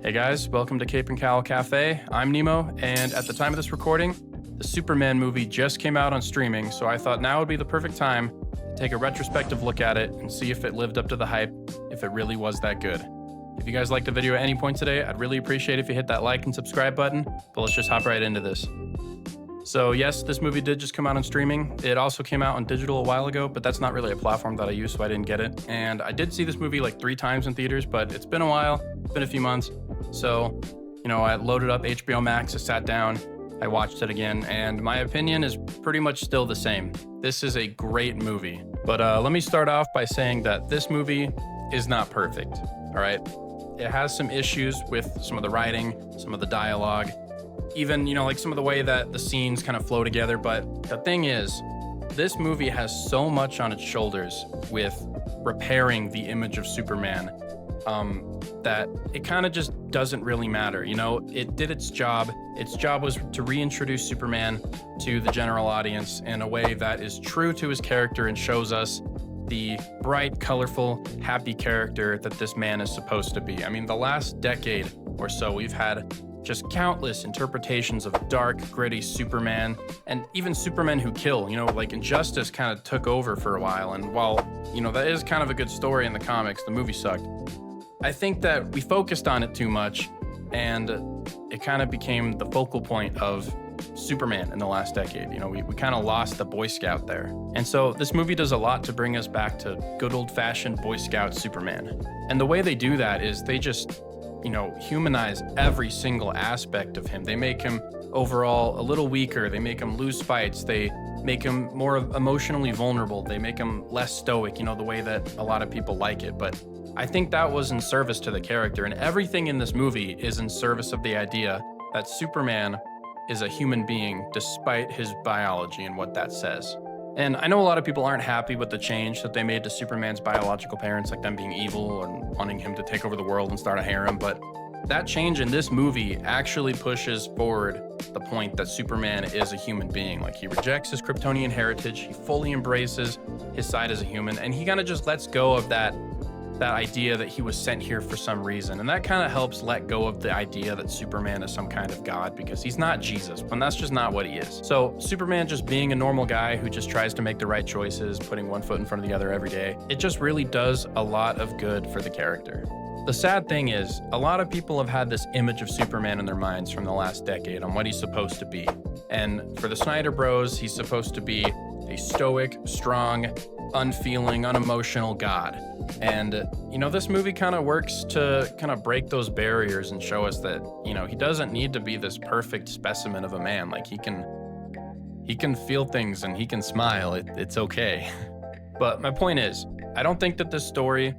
Hey guys, welcome to Cape and Cowl Cafe. I'm Nemo, and at the time of this recording, the Superman movie just came out on streaming, so I thought now would be the perfect time to take a retrospective look at it and see if it lived up to the hype, if it really was that good. If you guys liked the video at any point today, I'd really appreciate if you hit that like and subscribe button, but let's just hop right into this. So yes, this movie did just come out on streaming. It also came out on digital a while ago, but that's not really a platform that I use, so I didn't get it. And I did see this movie like 3 times in theaters, but it's been a while, it's been a few months. So, I loaded up HBO Max, I sat down, I watched it again, and my opinion is pretty much still the same. This is a great movie. But let me start off by saying that this movie is not perfect, all right? It has some issues with some of the writing, some of the dialogue, even, like some of the way that the scenes kind of flow together. But the thing is, this movie has so much on its shoulders with repairing the image of Superman that it kind of just doesn't really matter. It did its job. Its job was to reintroduce Superman to the general audience in a way that is true to his character and shows us the bright, colorful, happy character that this man is supposed to be. I mean, the last decade or so, we've had just countless interpretations of dark, gritty Superman, and even Supermen who kill. Like Injustice kind of took over for a while, and while, that is kind of a good story in the comics, the movie sucked. I think that we focused on it too much, and it kind of became the focal point of Superman in the last decade. We kind of lost the Boy Scout there. And so this movie does a lot to bring us back to good old-fashioned Boy Scout Superman. And the way they do that is they just humanize every single aspect of him. They make him overall a little weaker. They make him lose fights. They make him more emotionally vulnerable. They make him less stoic, the way that a lot of people like it. But I think that was in service to the character, and everything in this movie is in service of the idea that Superman is a human being despite his biology and what that says. And I know a lot of people aren't happy with the change that they made to Superman's biological parents, like them being evil and wanting him to take over the world and start a harem, but that change in this movie actually pushes forward the point that Superman is a human being. Like, he rejects his Kryptonian heritage, he fully embraces his side as a human, and he kind of just lets go of that idea that he was sent here for some reason. And that kind of helps let go of the idea that Superman is some kind of god, because he's not Jesus, and that's just not what he is. So Superman just being a normal guy who just tries to make the right choices, putting one foot in front of the other every day, it just really does a lot of good for the character. The sad thing is, a lot of people have had this image of Superman in their minds from the last decade on what he's supposed to be. And for the Snyder Bros, he's supposed to be a stoic, strong, unfeeling, unemotional god. And, this movie kind of works to kind of break those barriers and show us that, he doesn't need to be this perfect specimen of a man. Like, he can feel things and he can smile. It's okay. But my point is, I don't think that this story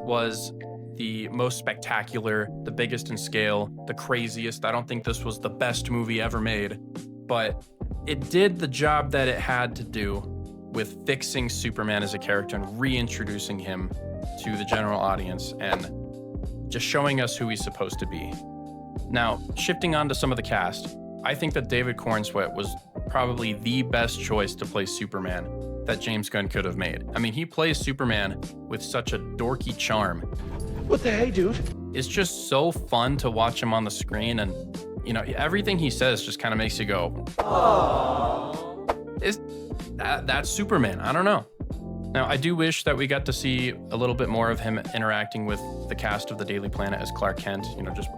was the most spectacular, the biggest in scale, the craziest. I don't think this was the best movie ever made, but it did the job that it had to do with fixing Superman as a character and reintroducing him to the general audience and just showing us who he's supposed to be. Now, shifting on to some of the cast, I think that David Cornsweet was probably the best choice to play Superman that James Gunn could have made. I mean, he plays Superman with such a dorky charm. What the hey, dude? It's just so fun to watch him on the screen, and everything he says just kind of makes you go, "Oh, that's Superman." I don't know. Now, I do wish that we got to see a little bit more of him interacting with the cast of the Daily Planet as Clark Kent.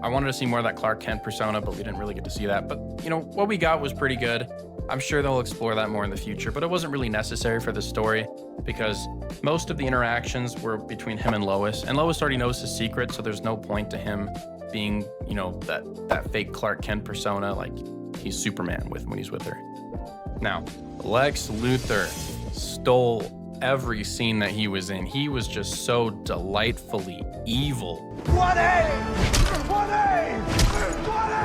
I wanted to see more of that Clark Kent persona, but we didn't really get to see that. But, what we got was pretty good. I'm sure they'll explore that more in the future, but it wasn't really necessary for the story because most of the interactions were between him and Lois already knows his secret, so there's no point to him being, that fake Clark Kent persona, like he's Superman when he's with her. Now, Lex Luthor stole every scene that he was in. He was just so delightfully evil. What a! What a! What a!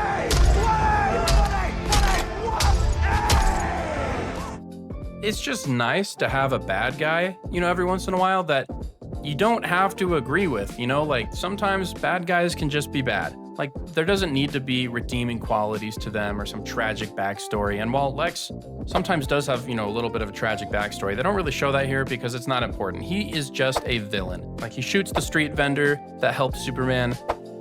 It's just nice to have a bad guy, every once in a while that you don't have to agree with, like sometimes bad guys can just be bad. Like, there doesn't need to be redeeming qualities to them or some tragic backstory. And while Lex sometimes does have, a little bit of a tragic backstory, they don't really show that here because it's not important. He is just a villain. Like, he shoots the street vendor that helped Superman.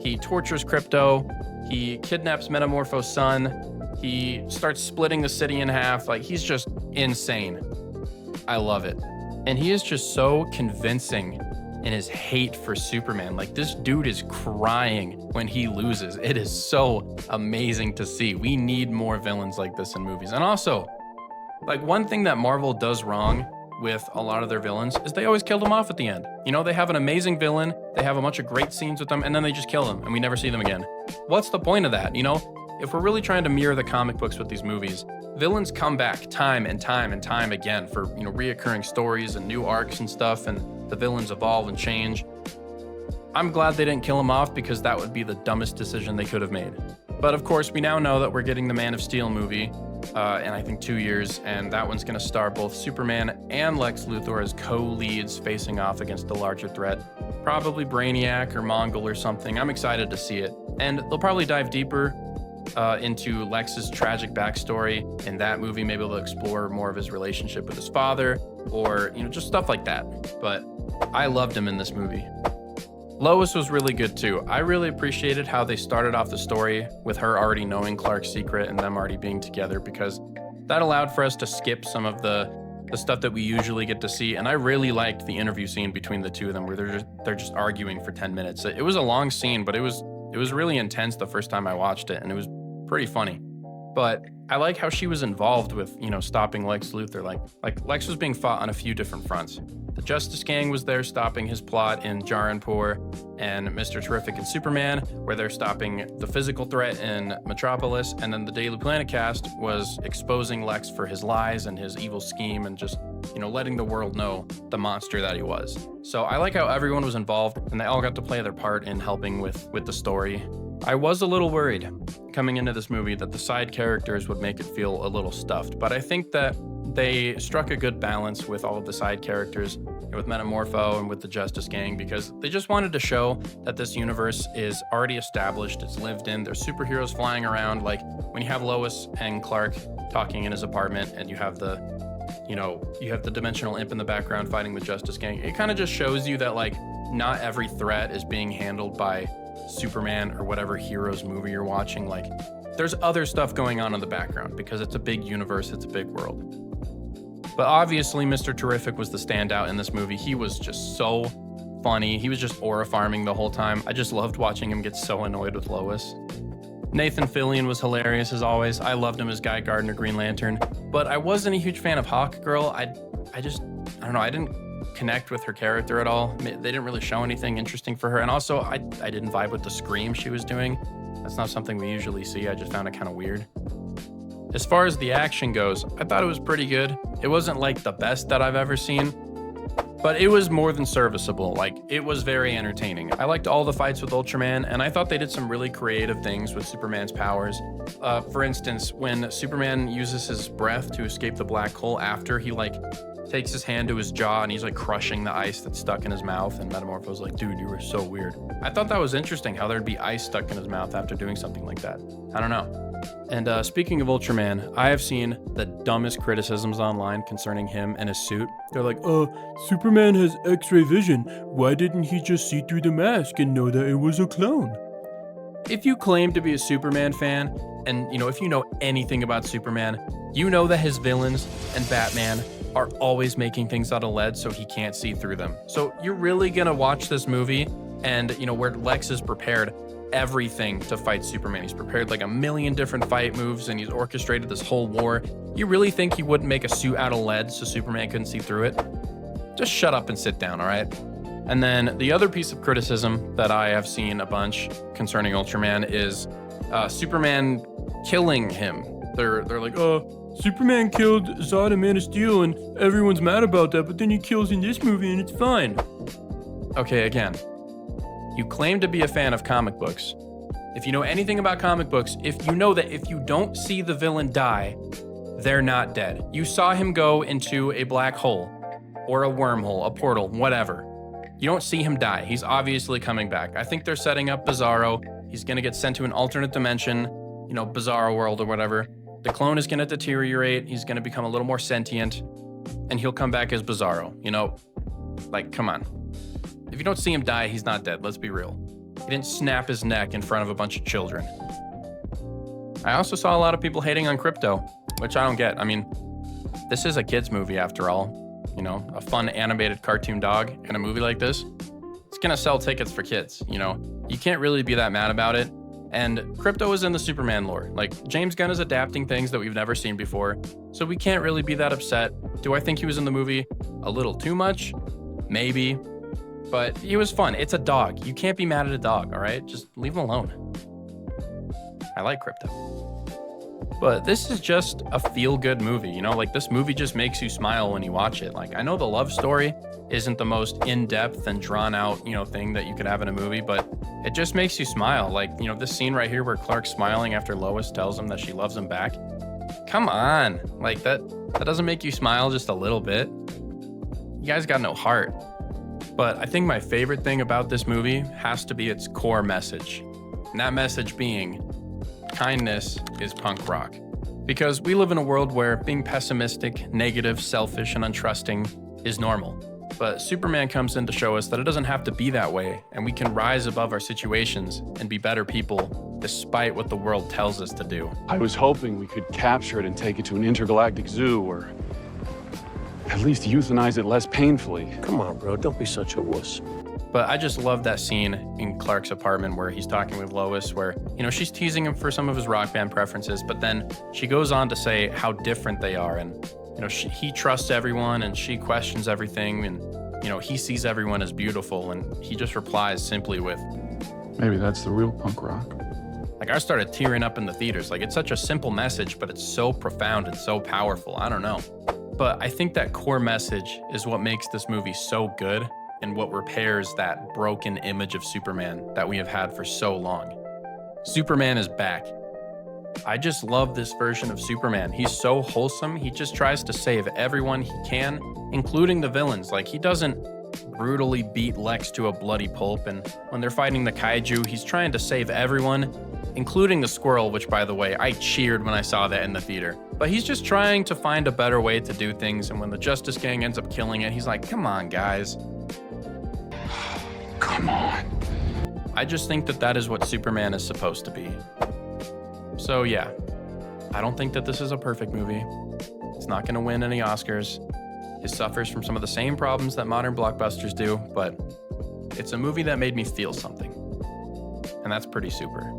He tortures Crypto. He kidnaps Metamorpho's son. He starts splitting the city in half. Like, he's just insane. I love it. And he is just so convincing in his hate for Superman. Like, this dude is crying when he loses. It is so amazing to see. We need more villains like this in movies. And also, like, one thing that Marvel does wrong with a lot of their villains is they always kill them off at the end. You know, they have an amazing villain, they have a bunch of great scenes with them, and then they just kill them and we never see them again. What's the point of that? You know, if we're really trying to mirror the comic books with these movies, villains come back time and time and time again for, you know, reoccurring stories and new arcs and stuff, and the villains evolve and change. I'm glad they didn't kill him off, because that would be the dumbest decision they could have made. But of course, we now know that we're getting the Man of Steel movie in I think 2 years, and that one's going to star both Superman and Lex Luthor as co-leads facing off against the larger threat. Probably Brainiac or Mongol or something. I'm excited to see it. And they'll probably dive deeper into Lex's tragic backstory in that movie. Maybe they'll explore more of his relationship with his father, or, you know, just stuff like that. But I loved him in this movie. Lois was really good too. I really appreciated how they started off the story with her already knowing Clark's secret and them already being together, because that allowed for us to skip some of the stuff that we usually get to see. And I really liked the interview scene between the two of them, where they're just arguing for 10 minutes. It was a long scene, but it was really intense the first time I watched it, and it was pretty funny. But I like how she was involved with, you know, stopping Lex Luthor. Like Lex was being fought on a few different fronts. The Justice Gang was there stopping his plot in Jaranpur, and Mr. Terrific and Superman, where they're stopping the physical threat in Metropolis, and then the Daily Planet cast was exposing Lex for his lies and his evil scheme, and just, you know, letting the world know the monster that he was. So I like how everyone was involved, and they all got to play their part in helping with the story. I was a little worried coming into this movie that the side characters would make it feel a little stuffed, but I think that they struck a good balance with all of the side characters, with Metamorpho and with the Justice Gang, because they just wanted to show that this universe is already established, it's lived in, there's superheroes flying around. Like, when you have Lois and Clark talking in his apartment, and you have the dimensional imp in the background fighting the Justice Gang, it kind of just shows you that, like, not every threat is being handled by Superman or whatever hero's movie you're watching. Like, there's other stuff going on in the background, because it's a big universe, it's a big world. But obviously, Mr. Terrific was the standout in this movie. He was just so funny. He was just aura farming the whole time. I just loved watching him get so annoyed with Lois. Nathan Fillion was hilarious as always. I loved him as Guy Gardner Green Lantern, but I wasn't a huge fan of Hawkgirl. I don't know, I didn't connect with her character at all. They didn't really show anything interesting for her, and also I didn't vibe with the scream she was doing. That's not something we usually see. I just found it kind of weird. As far as the action goes, I thought it was pretty good. It wasn't like the best that I've ever seen, but it was more than serviceable. Like, it was very entertaining. I liked all the fights with Ultraman, and I thought they did some really creative things with Superman's powers. For instance, when Superman uses his breath to escape the black hole after he, like, takes his hand to his jaw and he's, like, crushing the ice that's stuck in his mouth, and Metamorpho's like, dude, you were so weird. I thought that was interesting, how there'd be ice stuck in his mouth after doing something like that. I don't know. And speaking of Ultraman, I have seen the dumbest criticisms online concerning him and his suit. They're like, Superman has X-ray vision. Why didn't he just see through the mask and know that it was a clone? If you claim to be a Superman fan, and, you know, if you know anything about Superman, you know that his villains and Batman are always making things out of lead so he can't see through them. So you're really gonna watch this movie, and, you know, where Lex is prepared everything to fight Superman. He's prepared like a million different fight moves, and he's orchestrated this whole war. You really think he wouldn't make a suit out of lead so Superman couldn't see through it? Just shut up and sit down, all right? And then the other piece of criticism that I have seen a bunch concerning Ultraman is Superman killing him. They're like, Superman killed Zod and Man of Steel, and everyone's mad about that, but then he kills in this movie and it's fine. Okay, again, you claim to be a fan of comic books. If you know anything about comic books, if you know that if you don't see the villain die, they're not dead. You saw him go into a black hole or a wormhole, a portal, whatever. You don't see him die. He's obviously coming back. I think they're setting up Bizarro. He's gonna get sent to an alternate dimension, you know, Bizarro world or whatever. The clone is gonna deteriorate. He's gonna become a little more sentient, and he'll come back as Bizarro. You know, like, come on. If you don't see him die, he's not dead. Let's be real. He didn't snap his neck in front of a bunch of children. I also saw a lot of people hating on Crypto, which I don't get. I mean, this is a kid's movie after all. You know, a fun animated cartoon dog in a movie like this. It's gonna sell tickets for kids, you know? You can't really be that mad about it. And Crypto is in the Superman lore. Like, James Gunn is adapting things that we've never seen before, so we can't really be that upset. Do I think he was in the movie a little too much? Maybe. But he was fun. It's a dog. You can't be mad at a dog, all right? Just leave him alone. I like Crypto. But this is just a feel-good movie, you know? Like, this movie just makes you smile when you watch it. Like, I know the love story isn't the most in-depth and drawn-out, you know, thing that you could have in a movie, but it just makes you smile. Like, you know, this scene right here where Clark's smiling after Lois tells him that she loves him back. Come on. Like, that doesn't make you smile just a little bit? You guys got no heart. But I think my favorite thing about this movie has to be its core message. And that message being, kindness is punk rock. Because we live in a world where being pessimistic, negative, selfish, and untrusting is normal. But Superman comes in to show us that it doesn't have to be that way, and we can rise above our situations and be better people despite what the world tells us to do. I was hoping we could capture it and take it to an intergalactic zoo, or at least euthanize it less painfully. Come on, bro, don't be such a wuss. But I just love that scene in Clark's apartment where he's talking with Lois, where, you know, she's teasing him for some of his rock band preferences, but then she goes on to say how different they are. And, you know, he trusts everyone and she questions everything. And, you know, he sees everyone as beautiful. And he just replies simply with, Maybe that's the real punk rock. like, I started tearing up in the theaters. Like, it's such a simple message, but it's so profound and so powerful. I don't know. But I think that core message is what makes this movie so good and what repairs that broken image of Superman that we have had for so long. Superman is back. I just love this version of Superman. He's so wholesome. He just tries to save everyone he can, including the villains. Like, he doesn't brutally beat Lex to a bloody pulp, and when they're fighting the kaiju, he's trying to save everyone, including the squirrel, which, by the way, I cheered when I saw that in the theater. But he's just trying to find a better way to do things, and when the Justice Gang ends up killing it, he's like, come on, guys. Come on. I just think that is what Superman is supposed to be. So yeah, I don't think that this is a perfect movie. It's not gonna win any Oscars. It suffers from some of the same problems that modern blockbusters do, but it's a movie that made me feel something. And that's pretty super.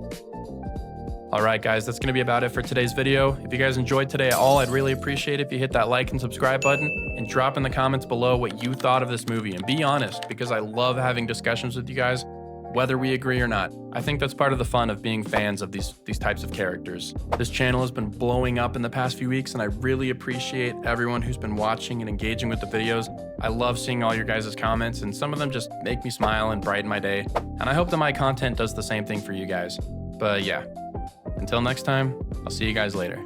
All right, guys, that's gonna be about it for today's video. If you guys enjoyed today at all, I'd really appreciate if you hit that like and subscribe button and drop in the comments below what you thought of this movie. And be honest, because I love having discussions with you guys, whether we agree or not. I think that's part of the fun of being fans of these types of characters. This channel has been blowing up in the past few weeks, and I really appreciate everyone who's been watching and engaging with the videos. I love seeing all your guys' comments, and some of them just make me smile and brighten my day. And I hope that my content does the same thing for you guys. But yeah, until next time, I'll see you guys later.